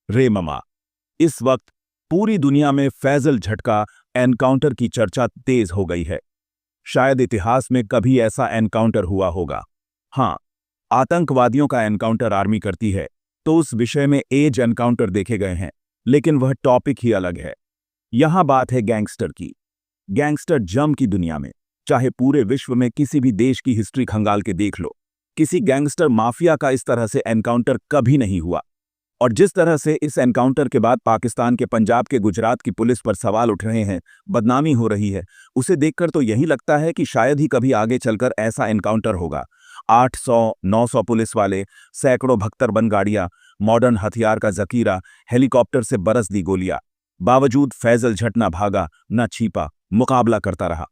रे ममा, इस वक्त पूरी दुनिया में फैजल झटका एनकाउंटर की चर्चा तेज हो गई है। शायद इतिहास में कभी ऐसा एनकाउंटर हुआ होगा। हाँ, आतंकवादियों का एनकाउंटर आर्मी करती है तो उस विषय में एज एनकाउंटर देखे गए हैं, लेकिन वह टॉपिक ही अलग है। यहां बात है गैंगस्टर की। गैंगस्टर जम की दुनिया में, चाहे पूरे विश्व में किसी भी देश की हिस्ट्री खंगाल के देख लो, किसी गैंगस्टर माफिया का इस तरह से एनकाउंटर कभी नहीं हुआ। और जिस तरह से इस एनकाउंटर के बाद पाकिस्तान के पंजाब के गुजरात की पुलिस पर सवाल उठ रहे हैं, बदनामी हो रही है, उसे देखकर तो यही लगता है कि शायद ही कभी आगे चलकर ऐसा एनकाउंटर होगा। 800-900 पुलिस वाले, सैकड़ों भख्तरबंद गाड़ियां, मॉडर्न हथियार का जखीरा, हेलीकॉप्टर से बरस दी गोलियां। बावजूद फैजल झट ना भागा, ना छिपा, मुकाबला करता रहा।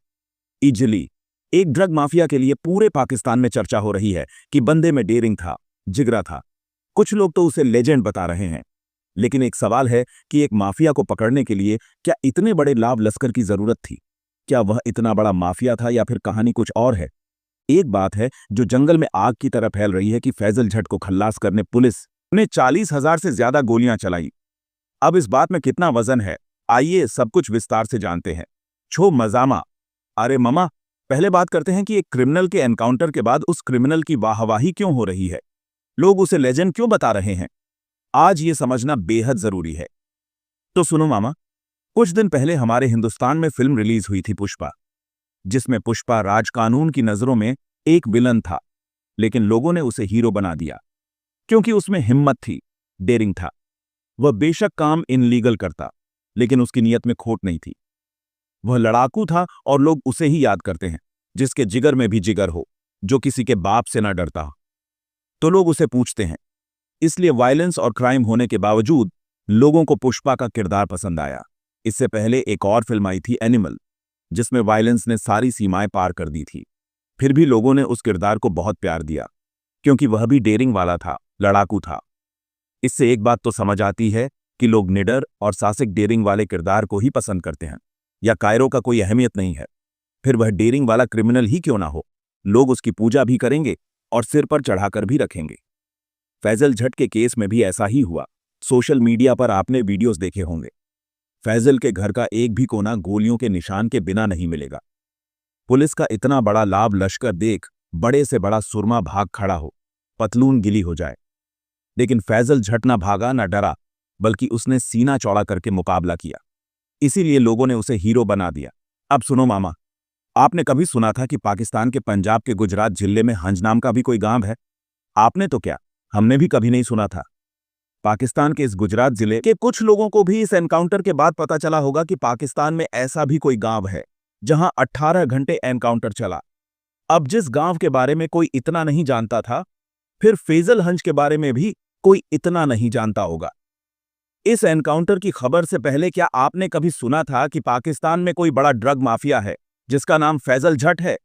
इजली एक ड्रग माफिया के लिए पूरे पाकिस्तान में चर्चा हो रही है कि बंदे में डेयरिंग था, जिगरा था। कुछ लोग तो उसे लेजेंड बता रहे हैं। लेकिन एक सवाल है कि एक माफिया को पकड़ने के लिए क्या इतने बड़े लाभ लश्कर की जरूरत थी? क्या वह इतना बड़ा माफिया था या फिर कहानी कुछ और है? एक बात है जो जंगल में आग की तरह फैल रही है कि फैजल झट को खल्लास करने पुलिस ने 40,000 से ज्यादा गोलियां चलाई। अब इस बात में कितना वजन है, आइए सब कुछ विस्तार से जानते हैं। छो मजामा। अरे ममा, पहले बात करते हैं कि एक क्रिमिनल के एनकाउंटर के बाद उस क्रिमिनल की वाहवाही क्यों हो रही है, लोग उसे लेजेंड क्यों बता रहे हैं। आज ये समझना बेहद जरूरी है। तो सुनो मामा, कुछ दिन पहले हमारे हिंदुस्तान में फिल्म रिलीज हुई थी पुष्पा, जिसमें पुष्पा राजकानून की नजरों में एक विलन था, लेकिन लोगों ने उसे हीरो बना दिया क्योंकि उसमें हिम्मत थी, डेयरिंग था। वह बेशक काम इनलीगल करता, लेकिन उसकी नीयत में खोट नहीं थी। वह लड़ाकू था और लोग उसे ही याद करते हैं, जिसके जिगर में भी जिगर हो, जो किसी के बाप से न डरता। तो लोग उसे पूछते हैं। इसलिए वायलेंस और क्राइम होने के बावजूद लोगों को पुष्पा का किरदार पसंद आया। इससे पहले एक और फिल्म आई थी एनिमल, जिसमें वायलेंस ने सारी सीमाएं पार कर दी थी। फिर भी लोगों ने उस किरदार को बहुत प्यार दिया, क्योंकि वह भी डेयरिंग वाला था, लड़ाकू था। इससे एक बात तो समझ आती है कि लोग निडर और साहसिक डेयरिंग वाले किरदार को ही पसंद करते हैं, या कायरो का कोई अहमियत नहीं है। फिर वह डेयरिंग वाला क्रिमिनल ही क्यों ना हो, लोग उसकी पूजा भी करेंगे और सिर पर चढ़ाकर भी रखेंगे। फैजल झट के केस में भी ऐसा ही हुआ। सोशल मीडिया पर आपने वीडियोस देखे होंगे। फैजल के घर का एक भी कोना गोलियों के निशान के बिना नहीं मिलेगा। पुलिस का इतना बड़ा लाभ लश्कर देख बड़े से बड़ा सुरमा भाग खड़ा हो, पतलून गिली हो जाए। लेकिन फैजल झट ना भागा, ना डरा, बल्कि उसने सीना चौड़ा करके मुकाबला किया। इसीलिए लोगों ने उसे हीरो बना दिया। अब सुनो मामा, आपने कभी सुना था कि पाकिस्तान के पंजाब के गुजरात जिले में हंज नाम का भी कोई गांव है? आपने तो क्या, हमने भी कभी नहीं सुना था। पाकिस्तान के इस गुजरात जिले के कुछ लोगों को भी इस एनकाउंटर के बाद पता चला होगा कि पाकिस्तान में ऐसा भी कोई गांव है जहां 18 घंटे एनकाउंटर चला। अब जिस गांव के बारे में कोई इतना नहीं जानता था, फिर फैजल हंज के बारे में भी कोई इतना नहीं जानता होगा। इस एनकाउंटर की खबर से पहले क्या आपने कभी सुना था कि पाकिस्तान में कोई बड़ा ड्रग माफिया है जिसका नाम फैजल झट है?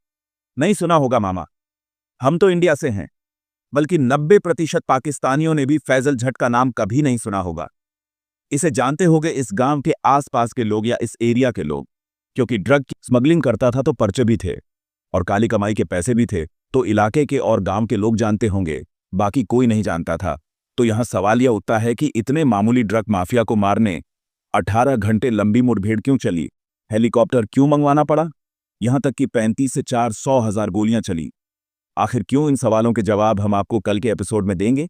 नहीं सुना होगा मामा। हम तो इंडिया से हैं, बल्कि 90% पाकिस्तानियों ने भी फैजल झट का नाम कभी नहीं सुना होगा। इसे जानते होंगे इस गांव के आसपास के लोग या इस एरिया के लोग, क्योंकि ड्रग की स्मगलिंग करता था तो पर्चे भी थे और काली कमाई के पैसे भी थे, तो इलाके के और गांव के लोग जानते होंगे, बाकी कोई नहीं जानता था। तो यहां सवाल यह उठता है कि इतने मामूली ड्रग माफिया को मारने 18 घंटे लंबी मुठभेड़ क्यों चली? हेलीकॉप्टर क्यों मंगवाना पड़ा? यहां तक कि 35 से 400,000 गोलियां चली। आखिर क्यों? इन सवालों के जवाब हम आपको कल के एपिसोड में देंगे।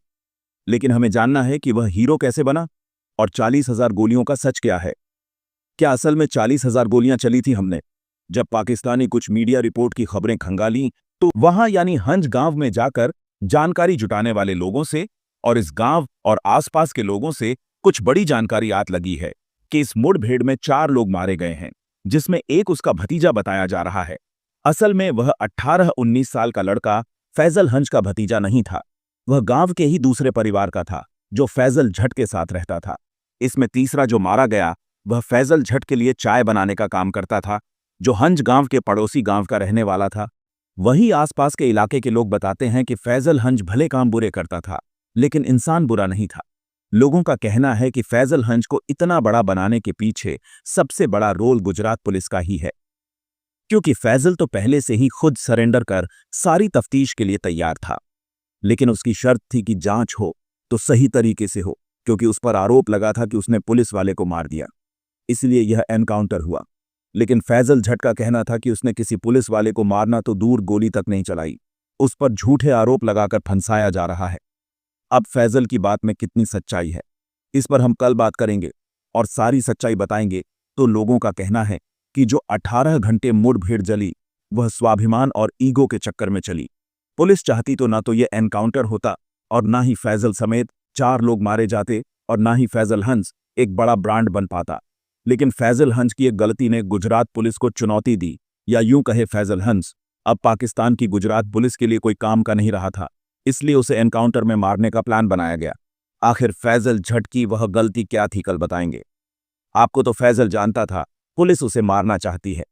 लेकिन हमें जानना है कि वह हीरो कैसे बना और 40,000 गोलियों का सच क्या है। क्या असल में 40,000 गोलियां चली थी? हमने जब पाकिस्तानी कुछ मीडिया रिपोर्ट की खबरें खंगाली तो वहां यानी हंज गांव में जाकर जानकारी जुटाने वाले लोगों से और इस गांव और आसपास के लोगों से कुछ बड़ी जानकारी आत लगी है कि इस मुठभेड़ में 4 लोग मारे गए हैं, जिसमें एक उसका भतीजा बताया जा रहा है। असल में वह 18-19 साल का लड़का फैजल हंज का भतीजा नहीं था। वह गांव के ही दूसरे परिवार का था जो फैजल झट के साथ रहता था। इसमें तीसरा जो मारा गया वह फैजल झट के लिए चाय बनाने का काम करता था, जो हंज गांव के पड़ोसी गांव का रहने वाला था। वहीं आसपास के इलाके के लोग बताते हैं कि फैजल हंज भले काम बुरे करता था, लेकिन इंसान बुरा नहीं था। लोगों का कहना है कि फैजल हंज को इतना बड़ा बनाने के पीछे सबसे बड़ा रोल गुजरात पुलिस का ही है, क्योंकि फैजल तो पहले से ही खुद सरेंडर कर सारी तफ्तीश के लिए तैयार था। लेकिन उसकी शर्त थी कि जांच हो तो सही तरीके से हो, क्योंकि उस पर आरोप लगा था कि उसने पुलिस वाले को मार दिया, इसलिए यह एनकाउंटर हुआ। लेकिन फैजल झट का कहना था कि उसने किसी पुलिस वाले को मारना तो दूर गोली तक नहीं चलाई, उस पर झूठे आरोप लगाकर फंसाया जा रहा है। अब फैजल की बात में कितनी सच्चाई है, इस पर हम कल बात करेंगे और सारी सच्चाई बताएंगे। तो लोगों का कहना है कि जो 18 घंटे मुठभेड़ जली वह स्वाभिमान और ईगो के चक्कर में चली। पुलिस चाहती तो ना तो यह एनकाउंटर होता और ना ही फैजल समेत 4 लोग मारे जाते और ना ही फैजल हंस एक बड़ा ब्रांड बन पाता। लेकिन फैजल हंस की एक गलती ने गुजरात पुलिस को चुनौती दी, या यूं कहे फैजल हंस अब पाकिस्तान की गुजरात पुलिस के लिए कोई काम का नहीं रहा था, इसलिए उसे एनकाउंटर में मारने का प्लान बनाया गया। आखिर फैजल झट की वह गलती क्या थी, कल बताएंगे। आपको तो फैजल जानता था पुलिस उसे मारना चाहती है।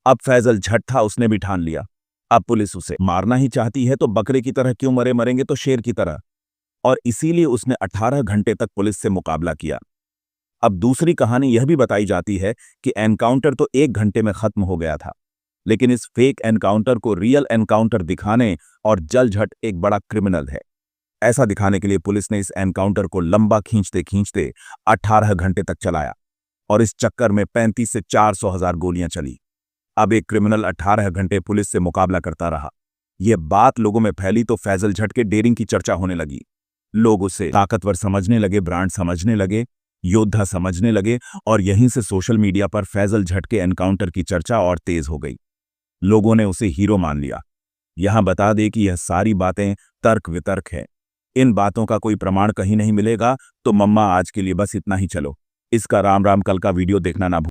अब फैजल झट था, उसने भी ठान लिया अब पुलिस उसे मारना ही चाहती है तो बकरे की तरह क्यों मरेंगे तो शेर की तरह, और इसीलिए उसने 18 घंटे तक पुलिस से मुकाबला किया। अब दूसरी कहानी यह भी बताई जाती है कि एनकाउंटर तो 1 घंटे में खत्म हो गया था, लेकिन इस फेक एनकाउंटर को रियल एनकाउंटर दिखाने और जलझट एक बड़ा क्रिमिनल है ऐसा दिखाने के लिए पुलिस ने इस एनकाउंटर को लंबा खींचते खींचते 18 घंटे तक चलाया और इस चक्कर में 35 से 400 हजार गोलियां चली। अब एक क्रिमिनल 18 घंटे पुलिस से मुकाबला करता रहा। यह बात लोगों में फैली तो फैजल झट के डेयरिंग की चर्चा होने लगी। लोग उसे ताकतवर समझने लगे, ब्रांड समझने लगे, योद्धा समझने लगे, और यहीं से सोशल मीडिया पर फैजल झट के एनकाउंटर की चर्चा और तेज हो गई। लोगों ने उसे हीरो मान लिया। यहां बता दे कि यह सारी बातें तर्क वितर्क है, इन बातों का कोई प्रमाण कहीं नहीं मिलेगा। तो मम्मा आज के लिए बस इतना ही, चलो इसका राम राम। कल का वीडियो देखना ना भूलें।